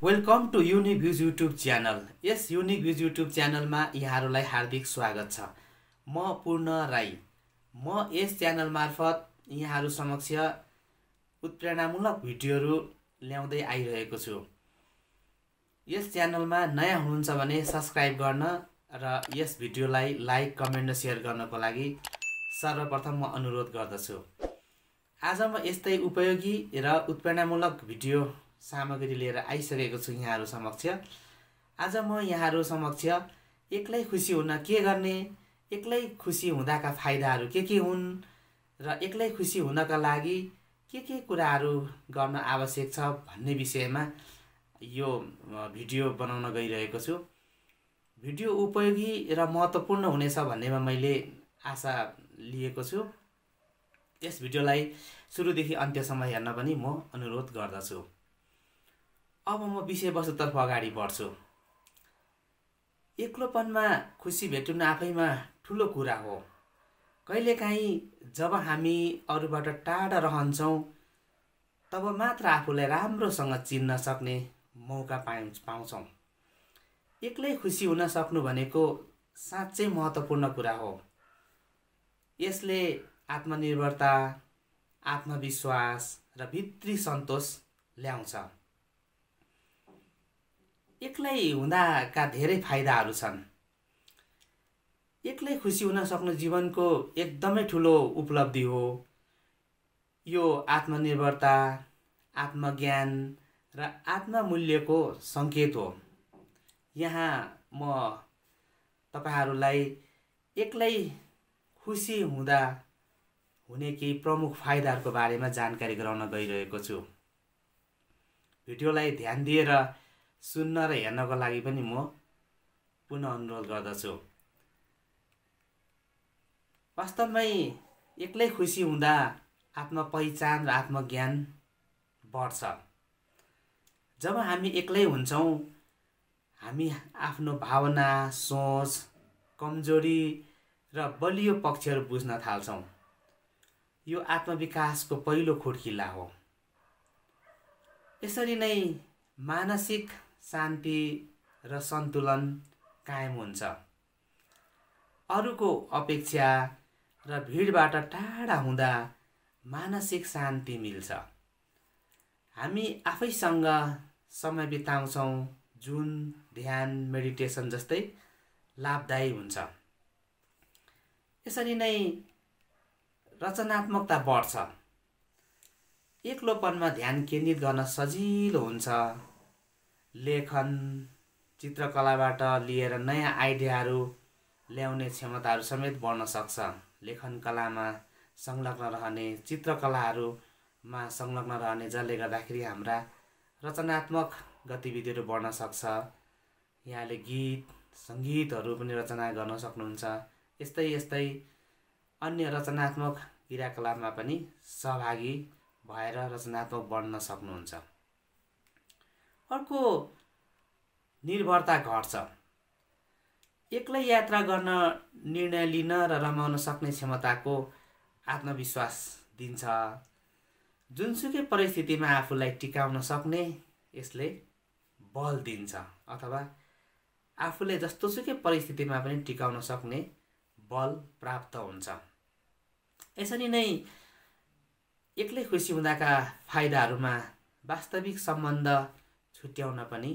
Welcome to unique views YouTube channel. Yes unique views YouTube च्यानलमा यहाँहरूलाई हार्दिक स्वागत छ। म पूर्ण राई। म यस च्यानल मार्फत यहाँहरू समक्ष उत्प्रेरणामूलक भिडियोहरू ल्याउँदै आइरहेको छु। यस च्यानलमा नयाँ हुनुहुन्छ भने सब्स्क्राइब गर्न र यस भिडियोलाई लाइक, कमेन्ट र सेयर गर्नको लागि सर्वप्रथम म अनुरोध गर्दछु। आज म यस्तै उपयोगी र उत्प्रेरणामूलक भिडियो सामग्री लिएर आइसकेको छु यहाँहरू समक्ष। आज म यहाँहरू समक्ष एक्लै खुसी हुन के गर्ने, एक्लै खुसी हुँदाका फाइदाहरू के हुन् र एक्लै खुसी हुनका लागि के कुराहरू गर्न आवश्यक छ भन्ने विषयमा यो भिडियो बनाउन गइरहेको छु। भिडियो उपयोगी र महत्त्वपूर्ण हुनेछ भन्नेमा मैले आशा लिएको छु। यस भिडियोलाई सुरुदेखि अन्त्यसम्म हेर्न पनि म अनुरोध गर्दछु। अब म विषयवस्तुतर्फ अगाडि बढ्छु। एक्लोपनमा खुसी भेट्नु आफैमा ठुलो कुरा हो। कहिलेकाहीँ जब हामी अरूबाट टाढा रहन्छौँ तब मात्र आफूलाई राम्रोसँग चिन्न सक्ने मौका पाउँछौँ। एक्लै खुसी हुन सक्नु भनेको साँच्चै महत्त्वपूर्ण कुरा हो। यसले आत्मनिर्भरता, आत्मविश्वास र भित्री सन्तोष ल्याउँछ। एक्लै हुँदाका धेरै फाइदाहरू छन्। एक्लै खुसी हुन सक्नु जीवनको एकदमै ठुलो उपलब्धि हो। यो आत्मनिर्भरता, आत्मज्ञान र आत्ममूल्यको सङ्केत हो। यहाँ म तपाईहरूलाई एक्लै खुसी हुँदा हुने केही प्रमुख फाइदाहरूको बारेमा जानकारी गराउन गइरहेको छु। भिडियोलाई ध्यान दिएर सुन्न र हेर्नको लागि पनि म पुनः अनुरोध गर्दछु। वास्तवमै एक्लै खुसी हुँदा आत्मपहिचान र आत्मज्ञान बढ्छ। जब हामी एक्लै हुन्छौँ हामी आफ्नो भावना, सोच, कमजोरी र बलियो पक्षहरू बुझ्न थाल्छौँ। यो आत्मविकासको पहिलो खुड्किला हो। यसरी नै मानसिक शान्ति र सन्तुलन कायम हुन्छ। अरूको अपेक्षा र भिडबाट टाढा हुँदा मानसिक शान्ति मिल्छ। हामी आफैसँग समय बिताउँछौँ जुन ध्यान, मेडिटेसन जस्तै लाभदायी हुन्छ। यसरी नै रचनात्मकता बढ्छ। एक्लोपनमा ध्यान केन्द्रित गर्न सजिलो हुन्छ। लेखन, चित्रकलाबाट लिएर नयाँ आइडियाहरू ल्याउने क्षमताहरू समेत बढ्न सक्छ। लेखन कलामा संलग्न रहने, चित्रकलाहरूमा संलग्न रहने, जसले गर्दाखेरि हाम्रा रचनात्मक गतिविधिहरू बढ्न सक्छ। यहाँले गीत, सङ्गीतहरू पनि रचना गर्न सक्नुहुन्छ। यस्तै अन्य रचनात्मक क्रियाकलापमा पनि सहभागी भएर रचनात्मक बन्न सक्नुहुन्छ। अर्को, निर्भरता घट्छ। एक्लै यात्रा गर्न, निर्णय लिन र रमाउन सक्ने क्षमताको आत्मविश्वास दिन्छ। जुनसुकै परिस्थितिमा आफूलाई टिकाउन सक्ने यसले बल दिन्छ, अथवा आफूले जस्तोसुकै परिस्थितिमा पनि टिकाउन सक्ने बल प्राप्त हुन्छ। यसरी नै एक्लै खुसी हुँदाका फाइदाहरूमा वास्तविक सम्बन्ध छुट्याउन पनि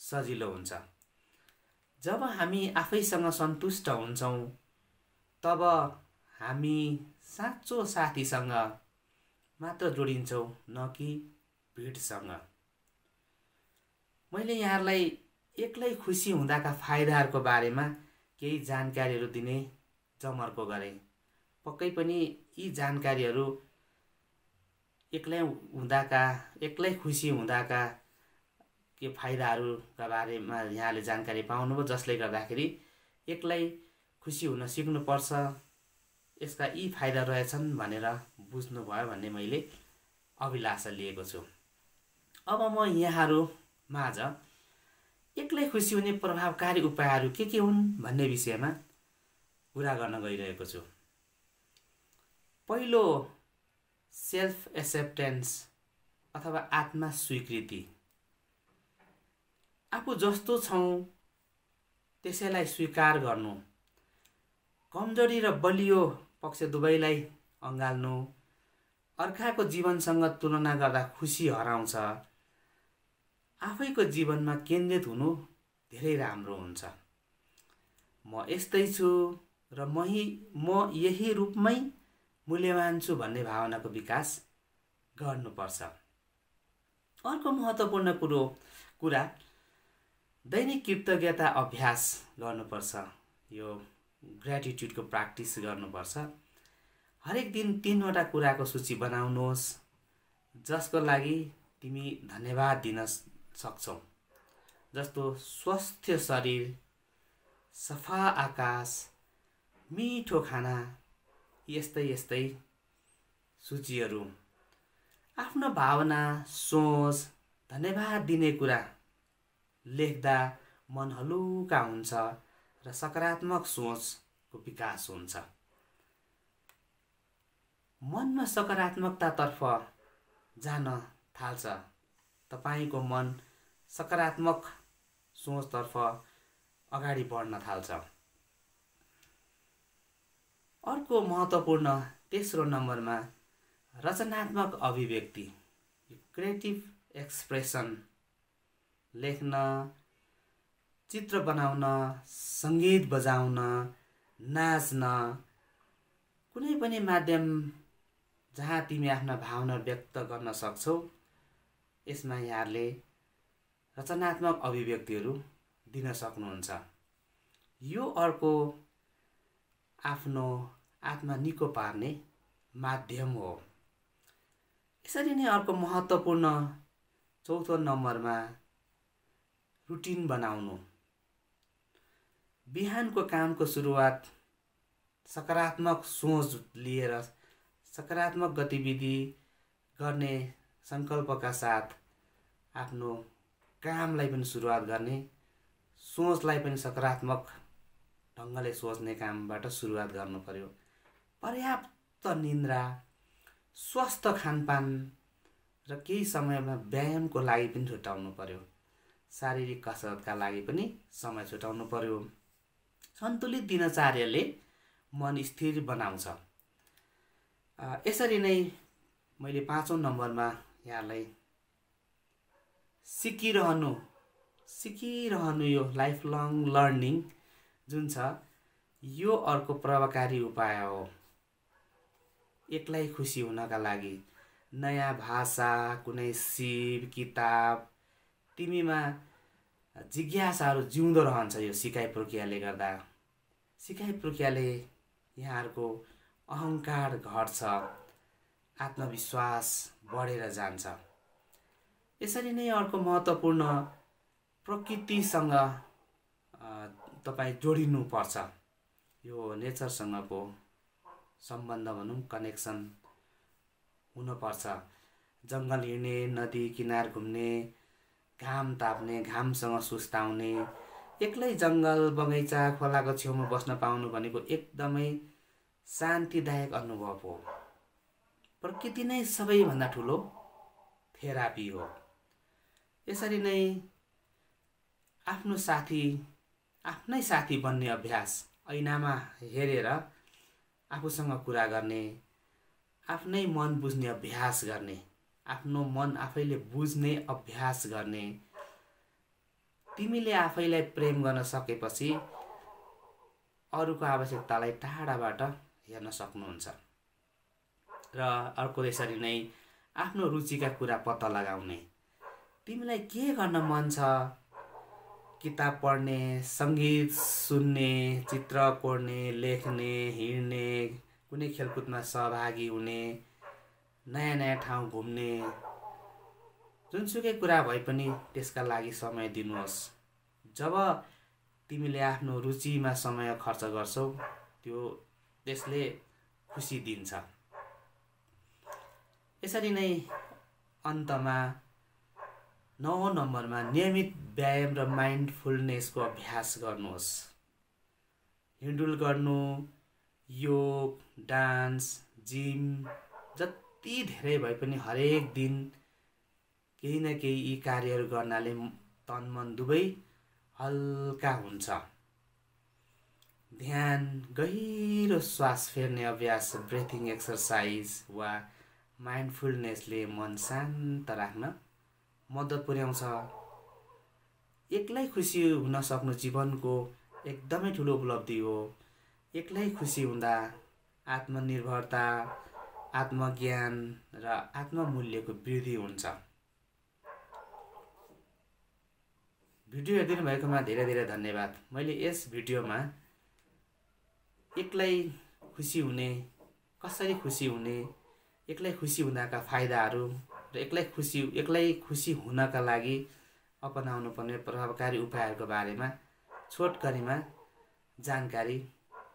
सजिलो हुन्छ। जब हामी आफैसँग सन्तुष्ट हुन्छौँ तब हामी साँचो साथीसँग मात्र जोडिन्छौँ, न कि भिडसँग। मैले यहाँहरूलाई एक्लै खुसी हुँदाका फाइदाहरूको बारेमा केही जानकारीहरू दिने जमर्को गरेँ। पक्कै पनि यी जानकारीहरू एक्लै खुसी हुँदाका के फाइदाहरूका बारेमा यहाँले जानकारी पाउनुभयो, जसले गर्दाखेरि एक्लै खुसी हुन सिक्नुपर्छ, यसका यी फाइदा रहेछन् भनेर बुझ्नुभयो भन्ने मैले अभिलाषा लिएको छु। अब म यहाँहरू माझ एक्लै खुसी हुने प्रभावकारी उपायहरू के हुन् भन्ने विषयमा कुरा गर्न गइरहेको छु। पहिलो, सेल्फ एक्सेप्टेन्स अथवा आत्म स्वीकृति। आफू जस्तो छौँ त्यसैलाई स्वीकार गर्नु, कमजोरी र बलियो पक्ष दुवैलाई अँगाल्नु, अर्काको जीवनसँग तुलना गर्दा खुसी हराउँछ, आफैको जीवनमा केन्द्रित हुनु धेरै राम्रो हुन्छ। म यस्तै छु र म यही रूपमै मूल्यवान छु भन्ने भावनाको विकास गर्नुपर्छ। अर्को महत्त्वपूर्ण कुरा दैनिक कृतज्ञता अभ्यास गर्नुपर्छ। यो ग्र्याटिट्युडको प्र्याक्टिस गर्नुपर्छ। हरेक दिन 3वटा कुराको सूची बनाउनुहोस् जसको लागि तिमी धन्यवाद दिन सक्छौ, जस्तो स्वस्थ शरीर, सफा आकाश, मिठो खाना, यस्तै सूचीहरू। आफ्नो भावना, सोच, धन्यवाद दिने कुरा लेख्दा मन हलुका हुन्छ र सकारात्मक सोचको विकास हुन्छ। मनमा सकारात्मकतातर्फ जान थाल्छ, तपाईको मन सकारात्मक सोचतर्फ अगाडि बढ्न थाल्छ। अर्को महत्त्वपूर्ण तेस्रो नम्बरमा रचनात्मक अभिव्यक्ति, क्रिएटिभ एक्सप्रेसन, लेख्न, चित्र बनाउन, सङ्गीत बजाउन, नाच्न, कुनै पनि माध्यम जहाँ तिमी आफ्ना भावना व्यक्त गर्न सक्छौ, यसमा यहाँले रचनात्मक अभिव्यक्तिहरू दिन सक्नुहुन्छ। यो अर्को आफ्नो आत्मा निको पार्ने माध्यम हो। यसरी नै अर्को महत्त्वपूर्ण चौथो नम्बरमा रुटिन बनाउनु। बिहानको कामको सुरुवात सकारात्मक सोच लिएर सकारात्मक गतिविधि गर्ने सङ्कल्पका साथ आफ्नो कामलाई पनि सुरुवात गर्ने, सोचलाई पनि सकारात्मक ढङ्गले सोच्ने कामबाट सुरुवात गर्नु पर्यो। पर्याप्त निन्द्रा, स्वस्थ खानपान र केही समयमा व्यायामको लागि पनि छुटाउनु पर्यो। शारीरिक कसरतका लागि पनि समय छुटाउनु पर्यो। सन्तुलित दिनचर्याले मन स्थिर बनाउँछ। यसरी नै मैले 5औं नम्बरमा यहाँलाई सिकिरहनु यो लाइफ लङ लर्निङ जुन छ, यो अर्को प्रभावकारी उपाय हो। एक्लै खुसी हुनका लागि नयाँ भाषा, कुनै सिप, किताब, तिमीमा जिज्ञासाहरू जिउँदो रहन्छ। यो सिकाइ प्रक्रियाले गर्दा सिकाइ प्रक्रियाले यहाँहरूको अहङ्कार घट्छ, आत्मविश्वास बढेर जान्छ। यसरी नै अर्को महत्त्वपूर्ण प्रकृतिसँग तपाईँ जोडिनुपर्छ। यो नेचरसँगको सम्बन्ध भनौँ, कनेक्सन हुनुपर्छ। जङ्गल हिँड्ने, नदी किनार घुम्ने, घाम ताप्ने, घामसँग सुस्ताउने, एक्लै जङ्गल, बगैँचा, खोलाको छेउमा बस्न पाउनु भनेको एकदमै शान्तिदायक अनुभव हो। प्रकृति नै सबैभन्दा ठुलो थेरापी हो। यसरी नै आफ्नै साथी बन्ने अभ्यास, ऐनामा हेरेर आफूसँग कुरा गर्ने, आफ्नै मन बुझ्ने अभ्यास गर्ने, आफ्नो मन आफैले बुझ्ने अभ्यास गर्ने। तिमीले आफैलाई प्रेम गर्न सकेपछि अरूको आवश्यकतालाई टाढाबाट हेर्न सक्नुहुन्छ। र अर्को यसरी नै आफ्नो रुचिका कुरा पत्ता लगाउने। तिमीलाई के गर्न मन छ? किताब पढ्ने, सङ्गीत सुन्ने, चित्र कोर्ने, लेख्ने, हिँड्ने, कुनै खेलकुदमा सहभागी हुने, नयाँ ठाउँ घुम्ने, जुनसुकै कुरा भए पनि त्यसका लागि समय दिनुहोस्। जब तिमीले आफ्नो रुचिमा समय खर्च गर्छौ, त्यसले खुसी दिन्छ। यसरी नै अन्तमा 9औं नम्बरमा नियमित व्यायाम र माइन्डफुलनेसको अभ्यास गर्नुहोस्। हिँडुल गर्नु, योग, डान्स, जिम, जति धेरै भए पनि हरेक दिन केही न केही यी कार्यहरू गर्नाले तन मन दुवै हल्का हुन्छ। ध्यान, गहिरो श्वास फेर्ने अभ्यास, ब्रेथिङ एक्सर्साइज वा माइन्डफुलनेसले मन शान्त राख्न मद्दत पुर्याउँछ। एक्लै खुसी हुन सक्नु जीवनको एकदमै ठुलो उपलब्धि हो। एक्लै खुसी हुँदा आत्मनिर्भरता, आत्मज्ञान र आत्ममूल्यको वृद्धि हुन्छ। भिडियो हेरिदिनु भएकोमा धेरै धेरै धन्यवाद। मैले यस भिडियोमा एक्लै खुसी हुने, कसरी खुसी हुने, एक्लै खुसी हुँदाका फाइदाहरू र एक्लै खुसी हुनका लागि अपनाउनु पर्ने प्रभावकारी उपायहरूको बारेमा छोटकरीमा जानकारी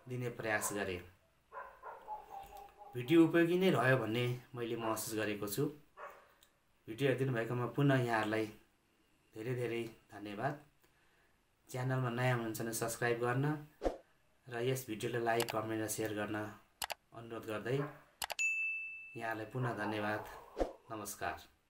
दिने प्रयास गरेँ। भिडियो उपयोगी नै रह्यो भन्ने मैले महसुस गरेको छु। भिडियो हेरिदिनु भएकोमा पुनः यहाँहरूलाई धेरै धेरै धन्यवाद। च्यानलमा नयाँ हुनुहुन्छ भने सब्सक्राइब गर्न र यस भिडियोलाई लाइक, कमेन्ट र सेयर गर्न अनुरोध गर्दै यहाँलाई पुनः धन्यवाद। नमस्कार।